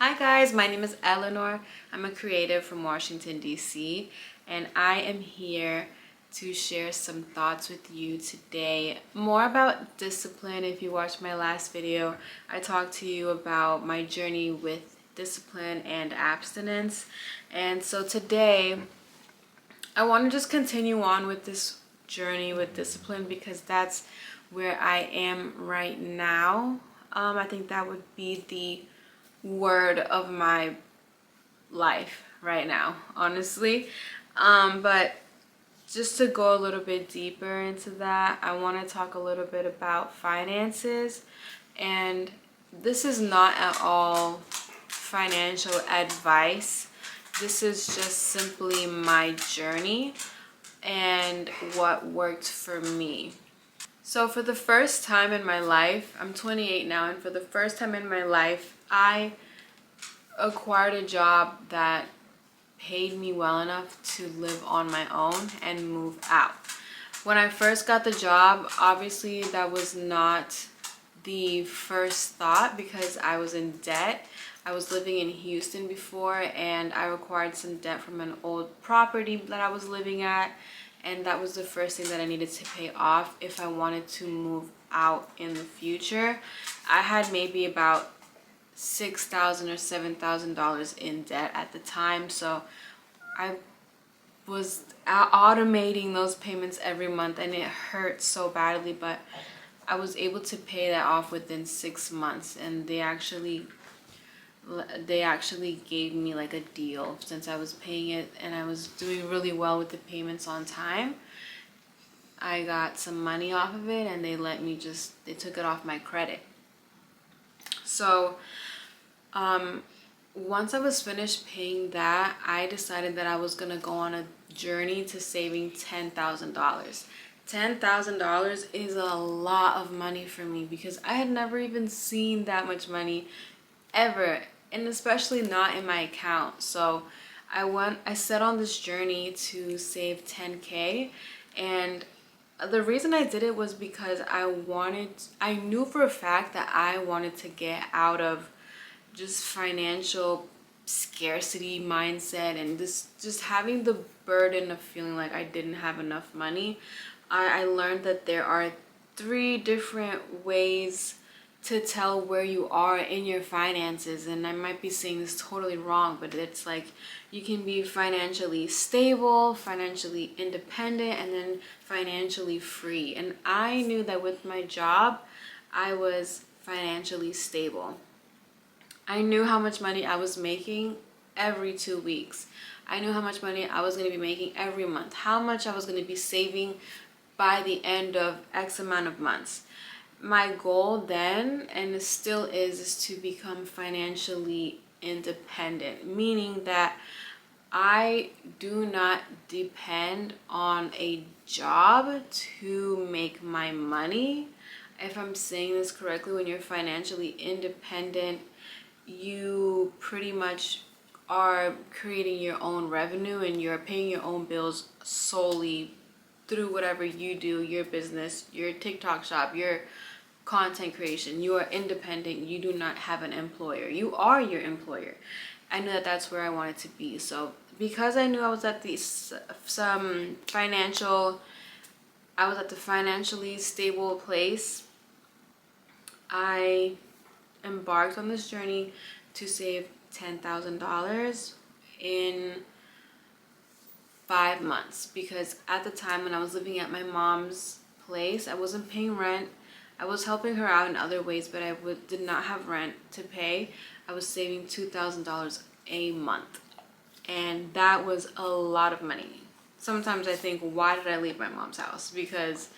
Hi guys, my name is Eleanor. I'm a creative from Washington, D.C., and I am here to share some thoughts with you today. More about discipline. If you watched my last video, I talked to you about my journey with discipline and abstinence. And so today, I want to just continue on with this journey with discipline because that's where I am right now. I think that would be the word of my life right now, honestly. But just to go a little bit deeper into that, I want to talk a little bit about finances. And this is not at all financial advice. This is just simply my journey and what worked for me. So for the first time in my life, I'm 28 now, and for the first time in my life, I acquired a job that paid me well enough to live on my own and move out. When I first got the job, obviously that was not the first thought because I was in debt. I was living in Houston before and I acquired some debt from an old property that I was living at, and that was the first thing that I needed to pay off if I wanted to move out in the future. I had maybe about $6,000 or $7,000 in debt at the time, so I was automating those payments every month and it hurt so badly, but I was able to pay that off within 6 months, and they actually gave me like a deal since I was paying it and I was doing really well with the payments on time. I got some money off of it and they took it off my credit. So once I was finished paying that, I decided that I was gonna go on a journey to saving $10,000. $10,000 is a lot of money for me because I had never even seen that much money ever, and especially not in my account. So I set on this journey to save 10K, and the reason I did it was because I knew for a fact that I wanted to get out of just financial scarcity mindset and this just having the burden of feeling like I didn't have enough money. I learned that there are 3 different ways to tell where you are in your finances, and I might be saying this totally wrong, but it's like you can be financially stable, financially independent, and then financially free. And I knew that with my job I was financially stable. I knew how much money I was making every 2 weeks. I knew how much money I was going to be making every month, how much I was going to be saving by the end of X amount of months. My goal then, and it still is to become financially independent, meaning that I do not depend on a job to make my money. If I'm saying this correctly, when you're financially independent, you pretty much are creating your own revenue and you're paying your own bills solely through whatever you do, your business, your TikTok shop, your content creation. You are independent. You do not have an employer. You are your employer. I knew that that's where I wanted to be. So because I knew I was at the financially stable place, I embarked on this journey to save $10,000 in 5 months, because at the time when I was living at my mom's place, I wasn't paying rent. I was helping her out in other ways, but did not have rent to pay. I was saving $2,000 a month, and that was a lot of money. Sometimes I think, why did I leave my mom's house? Because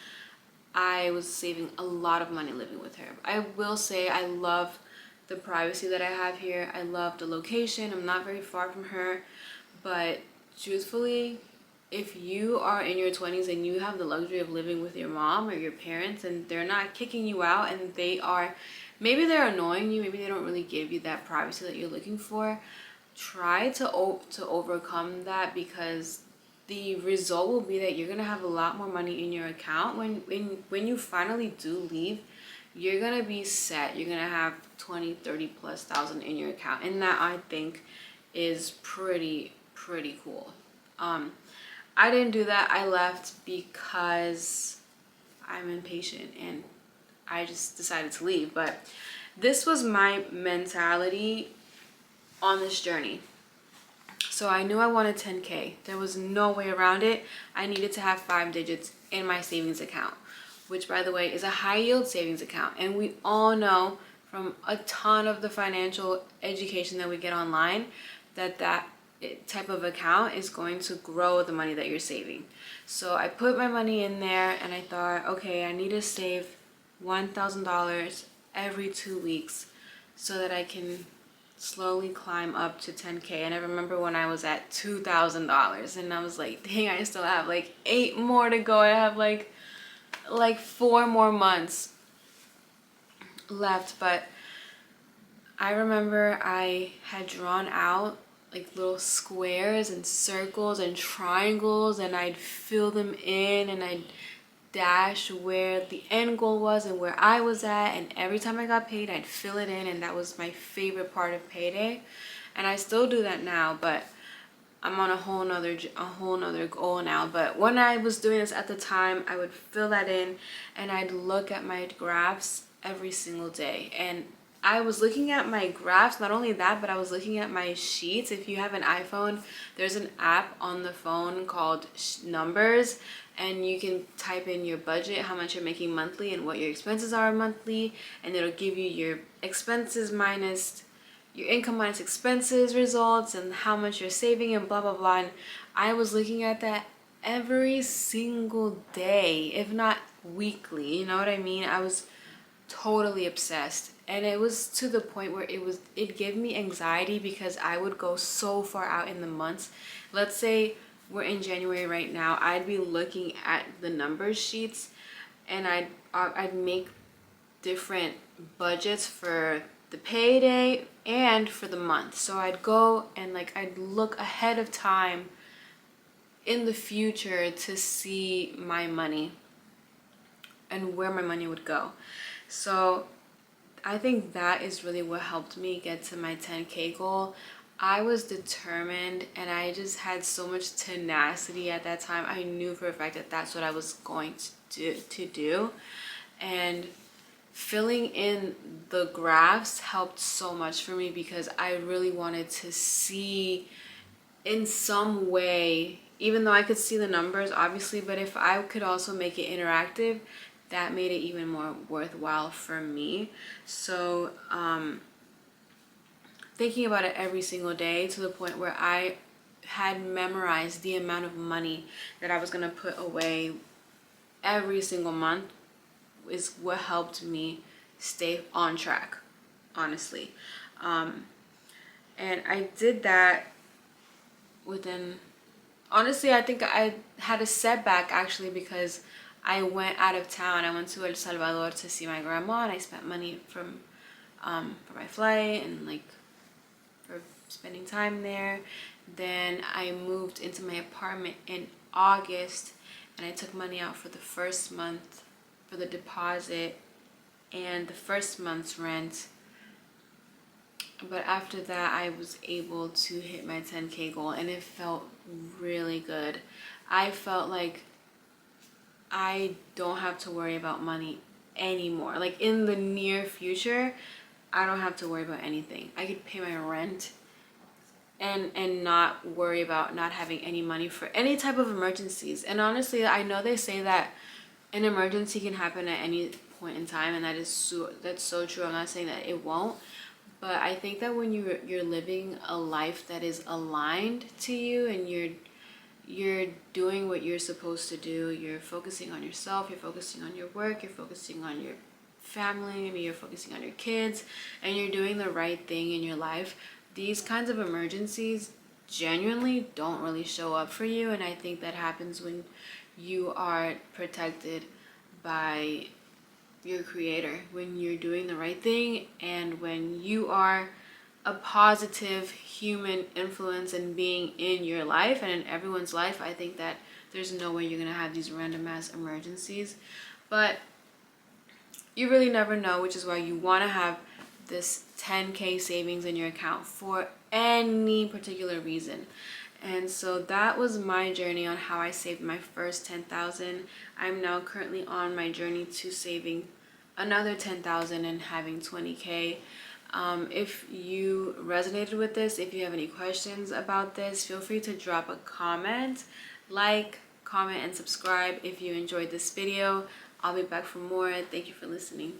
I was saving a lot of money living with her. I will say I love the privacy that I have here. I love the location. I'm not very far from her. But truthfully, if you are in your 20s and you have the luxury of living with your mom or your parents and they're not kicking you out, and maybe they're annoying you, maybe they don't really give you that privacy that you're looking for, try to overcome that, because the result will be that you're gonna have a lot more money in your account when you finally do leave you're gonna be set. You're gonna have 20, 30 plus thousand in your account, and that I think is pretty cool. I didn't do that. I left because I'm impatient and I just decided to leave. But this was my mentality on this journey. So I knew I wanted 10K. There was no way around it. I needed to have 5 digits in my savings account, which, by the way, is a high yield savings account. And we all know from a ton of the financial education that we get online that type of account is going to grow the money that you're saving. So I put my money in there and I thought, okay, I need to save $1,000 every 2 weeks so that I can slowly climb up to 10K. And I remember when I was at $2,000 and I was like, dang, I still have like 8 more to go. I have like 4 more months left. But I remember I had drawn out like little squares and circles and triangles, and I'd fill them in and I'd dash where the end goal was and where I was at, and every time I got paid I'd fill it in, and that was my favorite part of payday. And I still do that now, but I'm on a whole nother goal now. But when I was doing this at the time, I would fill that in and I'd look at my graphs every single day. And I was looking at my graphs, not only that, but I was looking at my sheets. If you have an iPhone, there's an app on the phone called Numbers, and you can type in your budget, how much you're making monthly and what your expenses are monthly, and it'll give you your expenses minus your income minus expenses results and how much you're saving and blah blah blah. And I was looking at that every single day, if not weekly, you know what I mean? I was totally obsessed, and it was to the point where it gave me anxiety because I would go so far out in the months. Let's say we're in January right now, I'd be looking at the numbers sheets and I'd make different budgets for the payday and for the month. So I'd go and like I'd look ahead of time in the future to see my money and where my money would go. So I think that is really what helped me get to my 10K goal. I was determined and I just had so much tenacity at that time. I knew for a fact that that's what I was going to do. And filling in the graphs helped so much for me because I really wanted to see in some way, even though I could see the numbers obviously, but if I could also make it interactive, that made it even more worthwhile for me. So thinking about it every single day to the point where I had memorized the amount of money that I was going to put away every single month is what helped me stay on track, honestly. And I did that within, honestly, I think I had a setback actually because I went out of town. I went to El Salvador to see my grandma, and I spent money for my flight and like for spending time there. Then I moved into my apartment in August, and I took money out for the first month for the deposit and the first month's rent. But after that, I was able to hit my 10K goal, and it felt really good. I felt like I don't have to worry about money anymore. Like in the near future, I don't have to worry about anything. I could pay my rent and not worry about not having any money for any type of emergencies. And honestly, I know they say that an emergency can happen at any point in time, and that's so true. I'm not saying that it won't, but I think that when you're living a life that is aligned to you and you're doing what you're supposed to do, you're focusing on yourself, you're focusing on your work, you're focusing on your family, maybe you're focusing on your kids, and you're doing the right thing in your life, these kinds of emergencies genuinely don't really show up for you. And I think that happens when you are protected by your creator, when you're doing the right thing, and when you are a positive human influence and being in your life and in everyone's life. I think that there's no way you're gonna have these random ass emergencies. But you really never know, which is why you want to have this 10K savings in your account for any particular reason. And so that was my journey on how I saved my first 10,000. I'm now currently on my journey to saving another 10,000 and having 20K. If you resonated with this, if you have any questions about this, feel free to drop a comment, comment, and subscribe if you enjoyed this video. I'll be back for more. Thank you for listening.